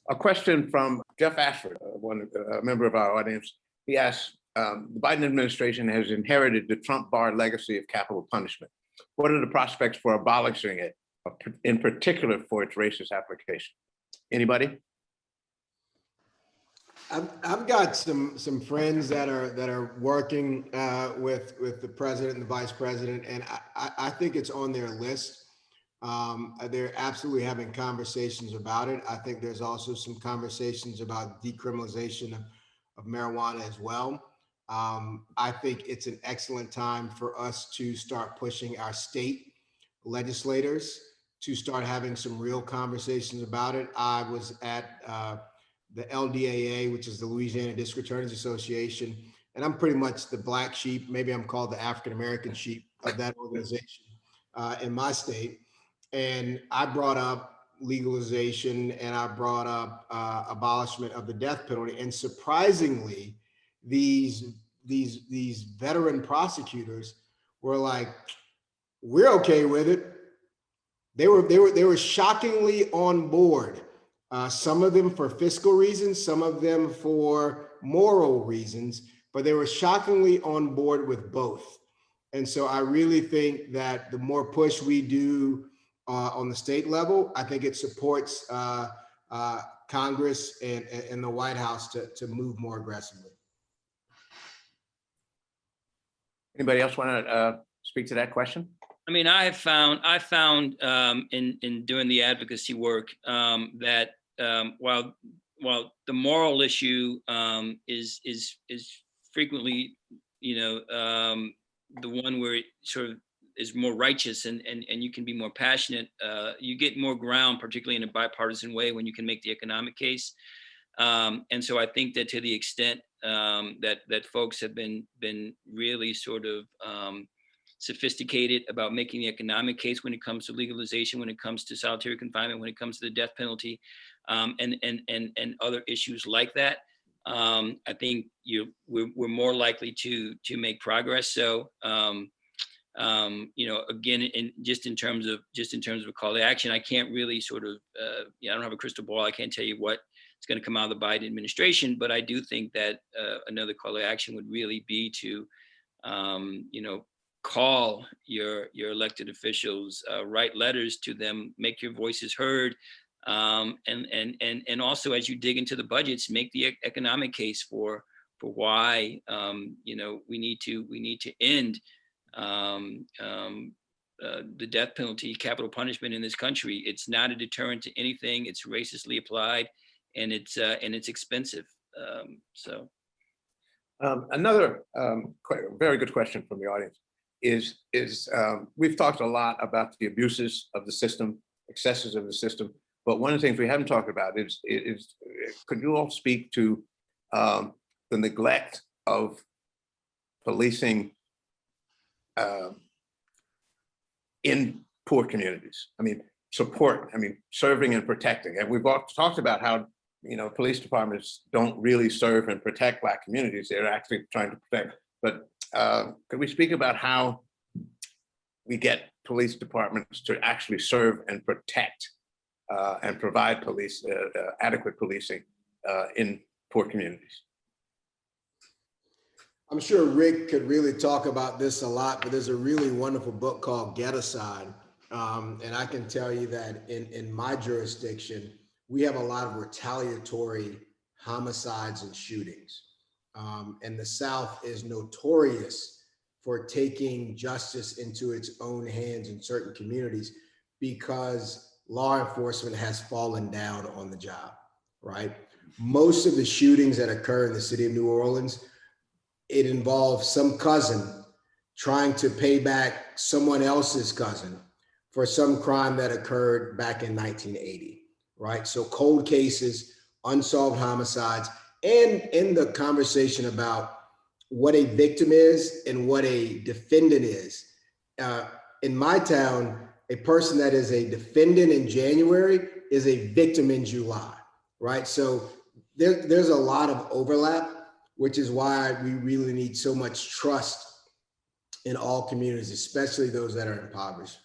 A question from Jeff Ashford, a member of our audience. He asks, the Biden administration has inherited the Trump Barr legacy of capital punishment. What are the prospects for abolishing it, in particular for its racist application? Anybody? I've got some friends that are working with the president and the vice president, and I think it's on their list. They're absolutely having conversations about it. I think there's also some conversations about decriminalization of marijuana as well. I think it's an excellent time for us to start pushing our state legislators to start having some real conversations about it. I was at the LDAA, which is the Louisiana District Attorneys Association, and I'm pretty much the black sheep. Maybe I'm called the African-American sheep of that organization in my state. And I brought up legalization and I brought up abolishment of the death penalty. And surprisingly, these veteran prosecutors were like, we're okay with it. They were shockingly on board. Some of them for fiscal reasons, some of them for moral reasons, but they were shockingly on board with both. And so I really think that the more push we do on the state level, I think it supports Congress and the White House to move more aggressively. Anybody else want to speak to that question? I mean, I found in doing the advocacy work that while the moral issue is frequently, the one where it sort of is more righteous and you can be more passionate, you get more ground, particularly in a bipartisan way, when you can make the economic case. And so I think that to the extent that folks have been really sort of sophisticated about making the economic case when it comes to legalization, when it comes to solitary confinement, when it comes to the death penalty, and other issues like that, I think we're more likely to make progress. So again, just in terms of a call to action, I can't really sort of I don't have a crystal ball. I can't tell you what is going to come out of the Biden administration, but I do think that another call to action would really be to call your elected officials, write letters to them, make your voices heard, and also as you dig into the budgets, make the economic case for why we need to end the death penalty, capital punishment in this country. It's not a deterrent to anything. It's racistly applied, and it's expensive. Another very good question from the audience is we've talked a lot about the abuses of the system, excesses of the system, but one of the things we haven't talked about is could you all speak to the neglect of policing in poor communities? I mean, serving and protecting. And we've all talked about how police departments don't really serve and protect Black communities. They're actually trying to protect. But could we speak about how we get police departments to actually serve and protect and provide adequate policing in poor communities? I'm sure Rick could really talk about this a lot, but there's a really wonderful book called Gettocide. And I can tell you that in my jurisdiction, we have a lot of retaliatory homicides and shootings. And the South is notorious for taking justice into its own hands in certain communities because law enforcement has fallen down on the job, right? Most of the shootings that occur in the city of New Orleans, it involves some cousin trying to pay back someone else's cousin for some crime that occurred back in 1980, right? So cold cases, unsolved homicides, and in the conversation about what a victim is and what a defendant is. In my town, a person that is a defendant in January is a victim in July, right? So there's a lot of overlap, which is why we really need so much trust in all communities, especially those that are impoverished.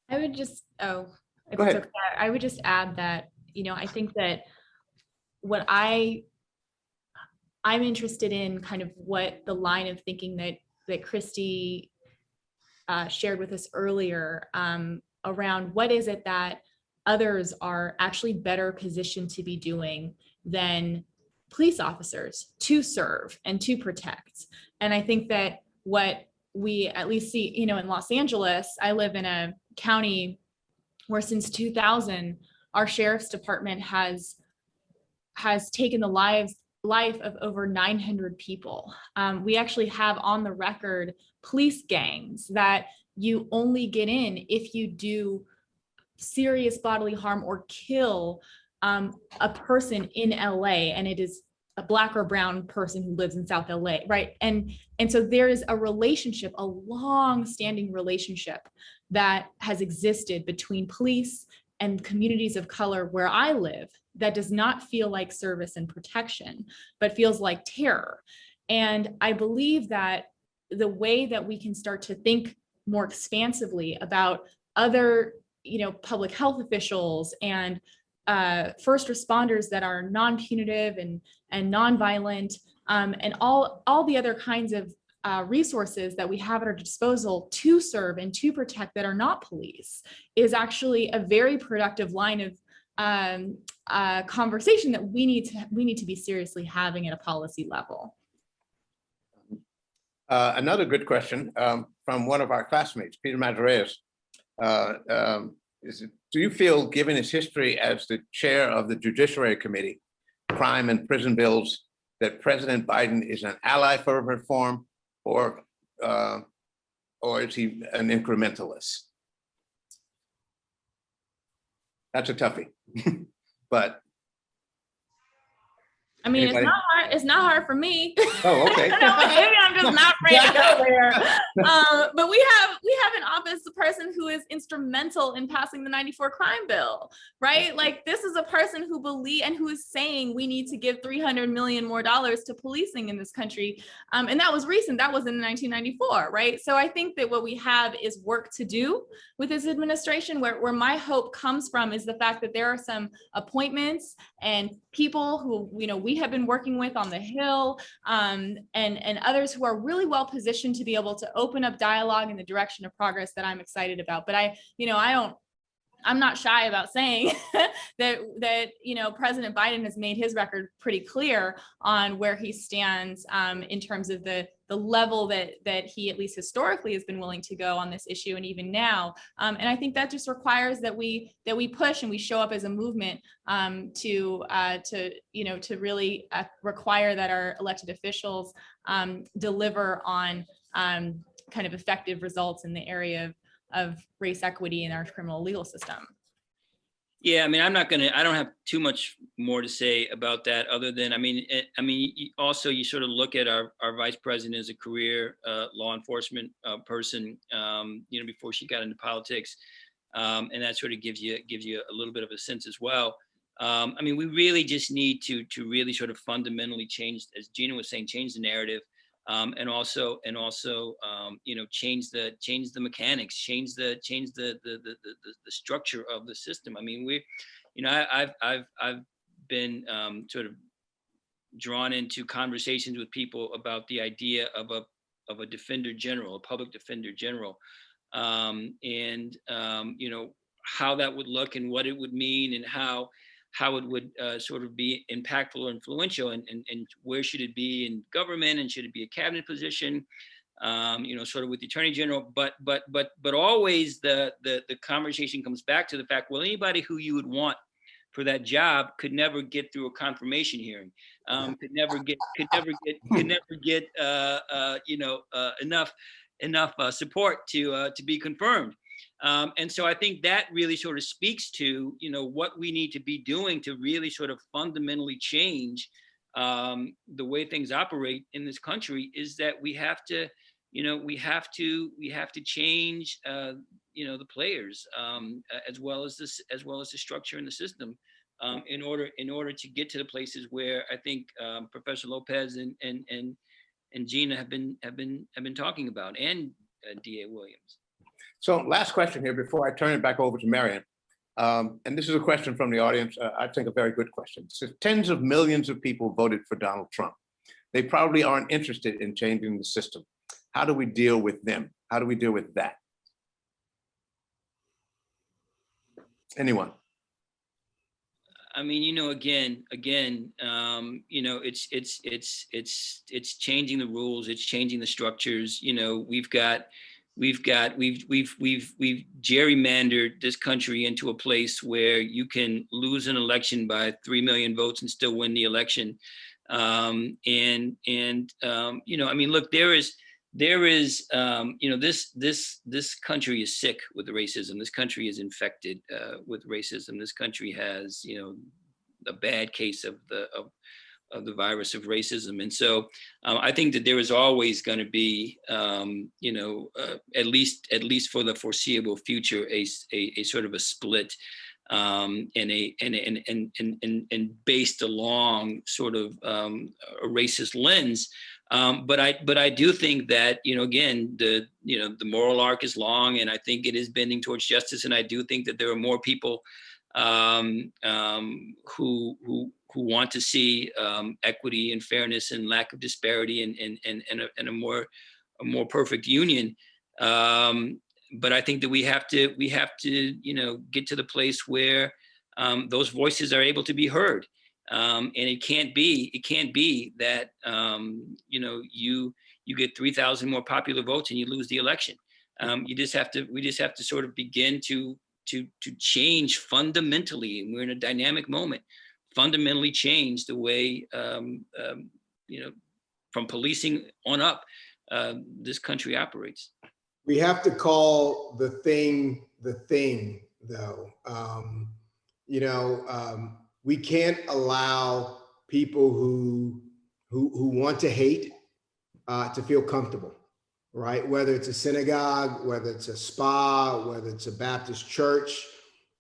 I would just, Go ahead. I would just add that I think that what I'm interested in kind of what the line of thinking that Christy shared with us earlier around what is it that others are actually better positioned to be doing than police officers to serve and to protect. And I think that what we at least see, in Los Angeles, I live in a county where since 2000, our sheriff's department has taken the life of over 900 people. We actually have on the record police gangs that you only get in if you do serious bodily harm or kill a person in LA, and it is a Black or brown person who lives in South LA, right? And so there is a relationship, a long-standing relationship that has existed between police and communities of color where I live that does not feel like service and protection, but feels like terror. And I believe that the way that we can start to think more expansively about other, public health officials and first responders that are non-punitive and non-violent, and all the other kinds of resources that we have at our disposal to serve and to protect that are not police is actually a very productive line of conversation that we need to be seriously having at a policy level. Another good question from one of our classmates, Peter Madureas. Do you feel, given his history as the chair of the Judiciary Committee, Crime and Prison Bills, that President Biden is an ally for reform, or is he an incrementalist? That's a toughie, but. I mean, Anybody? it's not hard for me. Oh, okay. Maybe I'm just not ready to go there. But we have in office a person who is instrumental in passing the 94 crime bill, right? Like, this is a person who who is saying we need to give $300 million more to policing in this country. And that was recent. That was in 1994, right? So I think that what we have is work to do with this administration. Where my hope comes from is the fact that there are some appointments and people who, we have been working with on the Hill, and others who are really well positioned to be able to open up dialogue in the direction of progress that I'm excited about. But I'm not shy about saying that President Biden has made his record pretty clear on where he stands in terms of the level that he, at least historically, has been willing to go on this issue, and even now. And I think that just requires that we push and we show up as a movement to really require that our elected officials deliver on kind of effective results in the area of race equity in our criminal legal system. Yeah, I mean, I don't have too much more to say about that, other than, also you sort of look at our vice president as a career law enforcement person, before she got into politics. And that sort of gives you a little bit of a sense as well. We really just need to really sort of fundamentally change, as Gina was saying, change the narrative. And also, change the mechanics, change the structure of the system. I've been sort of drawn into conversations with people about the idea of a defender general, a public defender general, and how that would look and what it would mean, and how it would sort of be impactful or influential, and where should it be in government, and should it be a cabinet position, sort of with the attorney general, but always the conversation comes back to the fact, well, anybody who you would want for that job could never get through a confirmation hearing, could never get enough support to be confirmed. And so I think that really sort of speaks to, what we need to be doing to really sort of fundamentally change the way things operate in this country, is that we have to change, the players, as well as the structure in the system, in order to get to the places where I think Professor Lopez and Gina have been talking about, and DA Williams. So last question here before I turn it back over to Marion. And this is a question from the audience. I think a very good question. So tens of millions of people voted for Donald Trump. They probably aren't interested in changing the system. How do we deal with them? How do we deal with that? Anyone? I mean, again, it's changing the rules, it's changing the structures. We've gerrymandered this country into a place where you can lose an election by 3 million votes and still win the election. I mean, look, this country is sick with racism. This country is infected with racism. This country has, a bad case of the virus of racism. And so I think that there is always going to be, at least for the foreseeable future, a sort of a split and based along sort of a racist lens. But I do think that, again, the moral arc is long, and I think it is bending towards justice. And I do think that there are more people who want to see equity and fairness and lack of disparity and a more perfect union. But I think that we have to get to the place where those voices are able to be heard. And it can't be that you get 3,000 more popular votes and you lose the election. We just have to sort of begin to change fundamentally, and we're in a dynamic moment, fundamentally change the way from policing on up this country operates. We have to call the thing though. We can't allow people who want to hate to feel comfortable, right? Whether it's a synagogue, whether it's a spa, whether it's a Baptist church,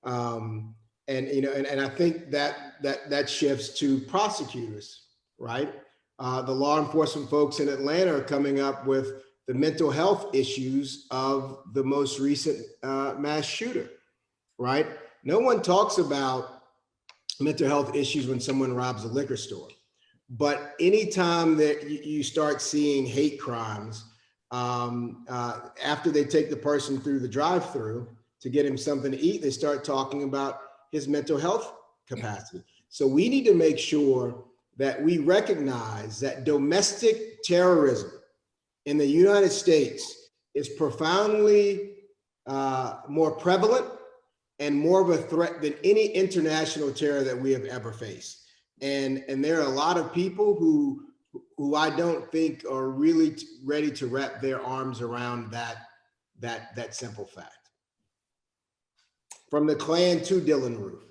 and I think that shifts to prosecutors, right? The law enforcement folks in Atlanta are coming up with the mental health issues of the most recent mass shooter, right? No one talks about mental health issues when someone robs a liquor store. But anytime that you start seeing hate crimes, after they take the person through the drive-through to get him something to eat, they start talking about his mental health capacity. So we need to make sure that we recognize that domestic terrorism in the United States is profoundly more prevalent and more of a threat than any international terror that we have ever faced. And there are a lot of people who I don't think are really ready to wrap their arms around that simple fact. From the Klan to Dylann Roof.